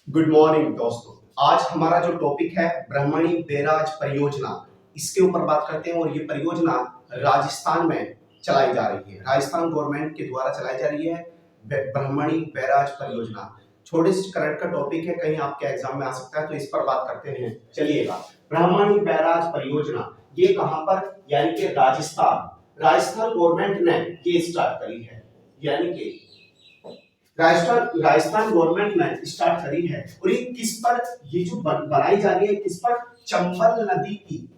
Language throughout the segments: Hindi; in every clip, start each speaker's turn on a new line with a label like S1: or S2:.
S1: गुड मॉर्निंग दोस्तों। आज हमारा जो टॉपिक है ब्राह्मणी बैराज परियोजना, इसके ऊपर बात करते हैं। और ये परियोजना राजस्थान में चलाई जा रही है, राजस्थान गवर्नमेंट के द्वारा चलाई जा रही है ब्राह्मणी बैराज परियोजना। छोटे से करंट का टॉपिक है, कहीं आपके एग्जाम में आ सकता है, तो इस पर बात करते हैं। चलिएगा, ब्राह्मणी बैराज परियोजना ये कहां पर, यानी कि राजस्थान गवर्नमेंट ने ये स्टार्ट करी है, यानी कि राजस्थान गवर्नमेंट ने स्टार्ट करी है। और ये किस पर, ये जो बनाई जा रही है किस पर, चंबल नदी की।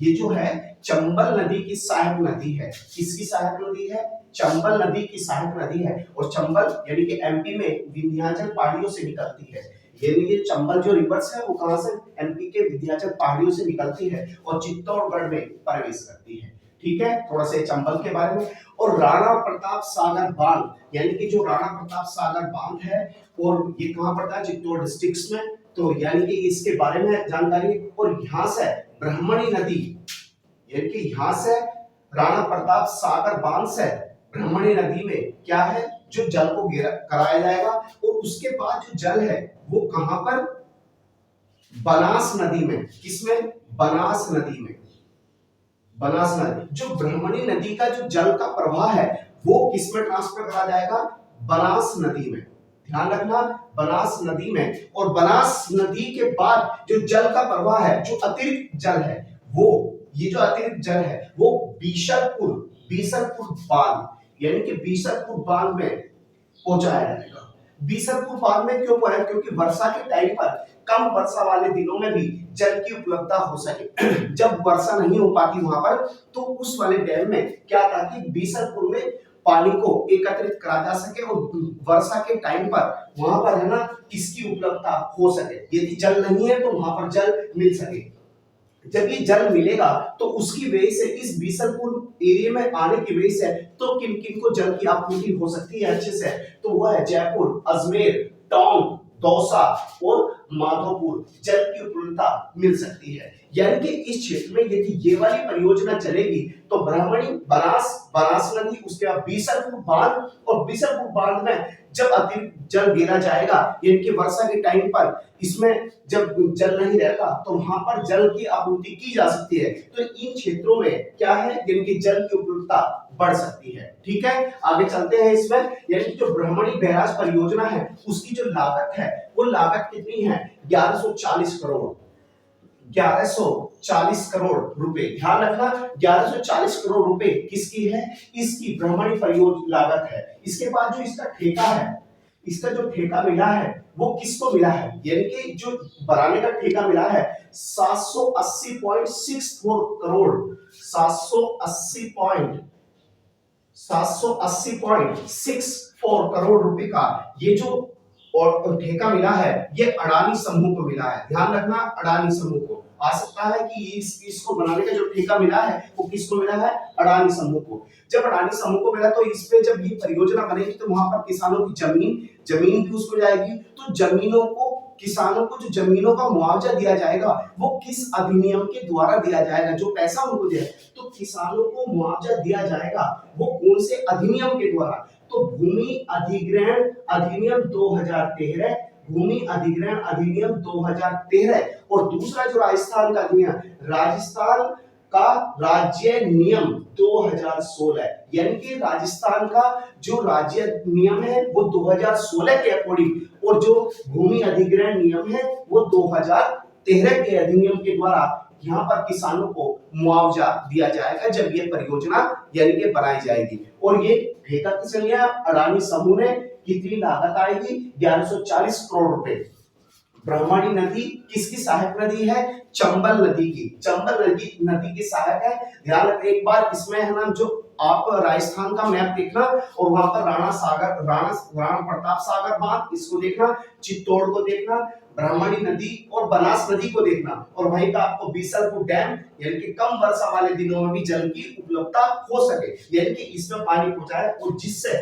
S1: ये जो है चंबल नदी की सहायक नदी है। किसकी सहायक नदी है? चंबल नदी की सहायक नदी है। और चंबल यानी कि एमपी में विंध्याचल पहाड़ियों से निकलती है। यानी ये चंबल जो रिवर्स है वो कहां से, एमपी के विंध्याचल पहाड़ियों से निकलती है और चित्तौड़गढ़ में प्रवेश करती है। ठीक है, थोड़ा सा चंबल के बारे में। और राणा प्रताप सागर बांध, यानी कि जो राणा प्रताप सागर बांध है, और ये कहां पड़ता है, चित्तौड़ डिस्ट्रिक्ट में। तो यानी कि इसके बारे में जानकारी। और यहाँ से ब्राह्मणी नदी, यानी कि यहाँ से राणा प्रताप सागर बांध से ब्राह्मणी नदी में क्या है, जो जल को कराया जाएगा। और उसके बाद जो जल है वो कहां पर, बनास नदी में। किसमें? बनास नदी में। बनास नदी, जो ब्राह्मणी नदी का जो जल का प्रवाह है वो किसमें ट्रांसफर करा जाएगा, बनास नदी में। ध्यान रखना, बनास नदी में। और बनास नदी के बाद जो जल का प्रवाह है, जो अतिरिक्त जल है वो, ये जो अतिरिक्त जल है वो बीसलपुर बांध, यानी कि बीसलपुर बांध में पहुंचाया जाएगा। बीसलपुर बांध में क्यों है, क्योंकि वर्षा के टाइम पर, कम वर्षा वाले दिनों में भी जल की उपलब्धता हो सके। जब वर्षा नहीं हो पाती वहां पर, तो उस वाले डैम में क्या था कि बीसलपुर में पानी को एकत्रित करा जा सके और वर्षा के टाइम पर वहां पर है ना इसकी उपलब्धता हो सके। यदि जल नहीं है तो वहां पर जल मिल सके। जब ये जल मिलेगा तो उसकी वजह से, इस बीसलपुर एरिया में आने की वजह से, तो किन किन को जल की आपूर्ति हो सकती है अच्छे से, तो वो है जयपुर, अजमेर, टोंक, दौसा और माधोपुर। जल की उपलब्धता मिल सकती है। यानी कि इस क्षेत्र में यदि ये वाली परियोजना चलेगी तो ब्राह्मणी, बनास नदी, उसके बाद बीसलपुर बांध, और बीसलपुर बांध में जब अतिरिक्त जल गिरा जाएगा, यानी कि वर्षा के टाइम पर इसमें जब जल नहीं रहता तो वहां पर जल की आपूर्ति की जा सकती है। तो इन क्षेत्रों में क्या है, यानी कि जल की उपलब्धता बढ़ सकती है। ठीक है, आगे चलते हैं इसमें। यानी कि जो ब्राह्मणी बैराज परियोजना है उसकी जो लागत है वो लागत कितनी है, 1140 करोड़। 1140 करोड़ रुपए। ध्यान रखना, 1140 करोड़ रुपए किसकी है, इसकी ब्राह्मणी परियोजना लागत है। इसके बाद जो इसका ठेका है, इसका जो ठेका मिला है वो किसको मिला है, यानी कि जो बनाने का ठेका मिला है 780.64 करोड़, 780.64 करोड़ रुपए का ये जो और ठेका मिला है, ये अडानी समूह को मिला है। ध्यान रखना, अडानी समूह को। आ सकता है कि इसको बनाने का जो ठेका मिला है वो किसको मिला है, अडानी समूह को। जब अडानी समूह को मिला तो इस पे जब ये परियोजना बनेगी तो वहां पर किसानों की जमीन भी उसको जाएगी। तो किसानों को जो जमीनों का मुआवजा दिया जाएगा वो किस अधिनियम के द्वारा दिया जाएगा, जो पैसा उनको दिया, तो किसानों को मुआवजा दिया जाएगा वो कौन से अधिनियम के द्वारा, तो भूमि अधिग्रहण अधिनियम 2013, भूमि अधिग्रहण अधिनियम 2013। और दूसरा जो राजस्थान का अधिनियम, राजस्थान का राज्य नियम 2016, यानी कि राजस्थान का जो राज्य नियम है वो 2016 के अकॉर्डिंग, और जो भूमि अधिग्रहण नियम है वो 2013 के अधिनियम के द्वारा यहाँ पर किसानों को मुआवजा दिया जाएगा जब ये परियोजना यानी कि बनाई जाएगी। और ये ठेका किसने लिया, अडानी समूह ने। कितनी लागत आएगी, 1140 करोड़ रुपए। ब्राह्मणी नदी किसकी सहायक नदी है, चंबल नदी की। चंबल नदी की सहायक है। ध्यान रखना, एक बार इसमें है ना, जो आप राजस्थान का मैप देखना और वहां पर राणा प्रताप सागर बांध इसको देखना, चित्तौड़ को देखना, ब्राह्मणी नदी और बनास नदी को देखना, और वहीं पर आपको बीसलपुर डैम, यानी कि कम वर्षा वाले दिनों में भी जल की उपलब्धता हो सके, यानी कि इसमें पानी पहुंचाए, और जिससे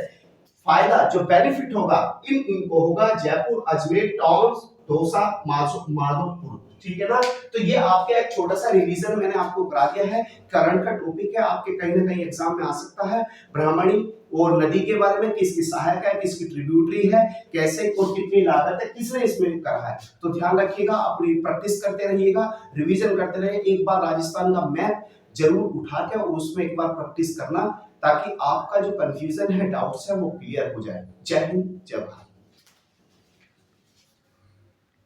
S1: फायदा, जो बेनिफिट होगा इनको होगा जयपुर, अजमेर, टोंक, दौसा, माधोपुर। ठीक है ना। तो ये आपके एक छोटा सा रिवीजन मैंने आपको करा दिया है। करंट का टॉपिक है, आपके कहीं ना कहीं एग्जाम में आ सकता है। ब्राह्मणी और नदी के बारे में किसकी सहायक है, किसकी ट्रिब्यूटरी है, कैसे और कितनी लागत है, किसने इसमें करा है। तो ध्यान रखिएगा, अपनी प्रैक्टिस करते रहिएगा, रिवीजन करते रहिए। एक बार राजस्थान का मैप जरूर उठा के और उसमें एक बार प्रैक्टिस करना, ताकि आपका जो कंफ्यूजन है, डाउट्स है, वो क्लियर हो जाए। जय हिंद, जय भारत।